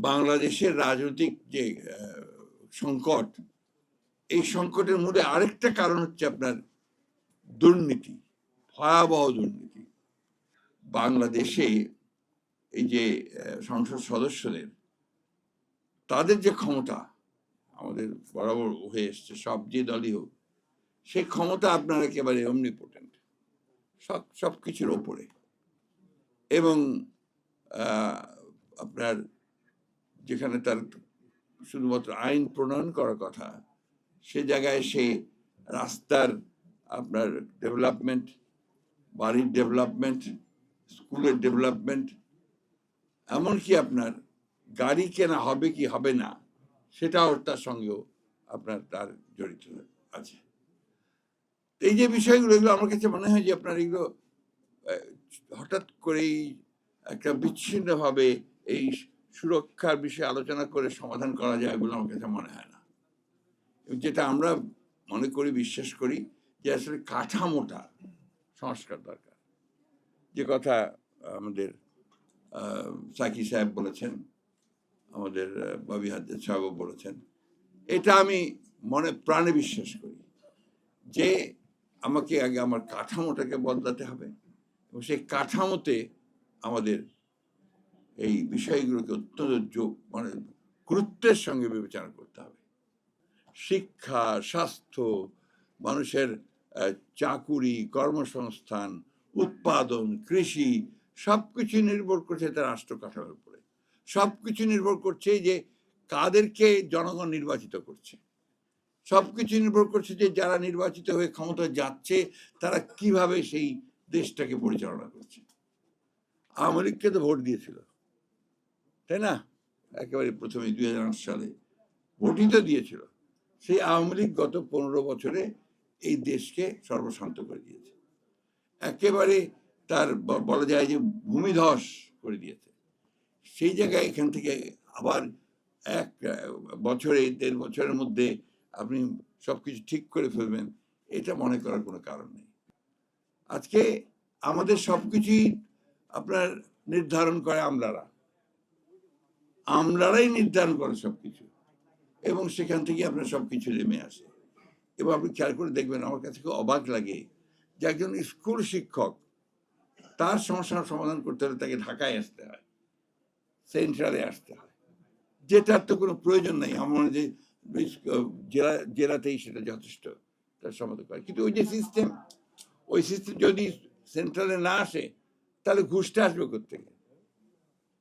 বাংলাদেশের রাজনৈতিক যে সংকট, এই সংকটের মধ্যে আরেকটা কারণ হচ্ছে আপনার দুর্নীতি, ভয়াবহ দুর্নীতি। বাংলাদেশে এই যে সংসদ সদস্যদের তাদের যে ক্ষমতা আমাদের বরাবর হয়ে এসছে, সব যে দলই হোক, সেই ক্ষমতা আপনার একেবারে অমনিপোটেন্ট, সব কিছুর ওপরে। এবং আপনার যেখানে তার শুধুমাত্র আইন প্রণয়ন করার কথা, সে জায়গায় সে রাস্তার আপনার ডেভেলপমেন্ট, বাড়ির ডেভেলপমেন্ট, স্কুলের ডেভেলপমেন্ট, এমনকি আপনার গাড়ি কেনা হবে কি হবে না সেটাও তার সঙ্গেও আপনার তার জড়িত আছে। এই যে বিষয়গুলো, এগুলো আমার কাছে মনে হয় যে আপনার এগুলো হঠাৎ করেই একটা বিচ্ছিন্নভাবে এই সুরক্ষার বিষয়ে আলোচনা করে সমাধান করা যায় বলে আমার কাছে মনে হয় না। যেটা আমরা মনে করি, বিশ্বাস করি যে আসলে কাঠামোটা সংস্কার দরকার। যে কথা আমাদের সাকি সাহেব বলেছেন, আমাদের ববি হাদ্দাদ সাহেবও বলেছেন, এটা আমি মনে প্রাণে বিশ্বাস করি যে আমাকে আগে আমার কাঠামোটাকে বদলাতে হবে এবং সেই কাঠামোতে আমাদের এই বিষয়গুলোকে অত্যন্ত মানে গুরুত্বের সঙ্গে বিবেচনা করতে হবে। শিক্ষা, স্বাস্থ্য, মানুষের চাকুরি, কর্মসংস্থান, উৎপাদন, কৃষি, সবকিছু নির্ভর করছে তার রাষ্ট্র কাঠামোর উপরে। সবকিছু নির্ভর করছে যে কাদেরকে জনগণ নির্বাচিত করছে। সবকিছু নির্ভর করছে যে যারা নির্বাচিত হয়ে ক্ষমতায় যাচ্ছে তারা কিভাবে সেই দেশটাকে পরিচালনা করছে। আওয়ামী লীগকে তো ভোট দিয়েছিল, তাই না? একেবারে প্রথমে 2008 সালে ভোটই তো দিয়েছিল। সেই আওয়ামী লীগ গত 15 বছরে এই দেশকে সর্বশান্ত করে দিয়েছে, একেবারে তার বলা যায় যে ভূমিধস করে দিয়েছে। সেই জায়গায় এখান থেকে আবার 1 বছরে 1.5 বছরের মধ্যে আপনি সবকিছু ঠিক করে ফেলবেন, এটা মনে করার কোনো কারণ নেই। আজকে আমাদের সবকিছুই আপনার নির্ধারণ করে আমলারাই নির্ধারণ করে সবকিছু, এবং সেখান থেকে আপনার সবকিছু নেমে আসে। এবং আপনি খেয়াল করে দেখবেন, আমার কাছে খুব অবাক লাগে যে একজন স্কুল শিক্ষক, তার সমস্যার সমাধান করতে হলে তাকে ঢাকায় আসতে হয়, সেন্ট্রালে আসতে হয়, যেটার তো কোনো প্রয়োজন নাই। আমার যে জেলাতেই সেটা যথেষ্ট তার সমাধান করে। কিন্তু ওই যে সিস্টেম, ওই সিস্টেম যদি সেন্ট্রালে না আসে তাহলে ঘুষটা আসবে কোথেকে?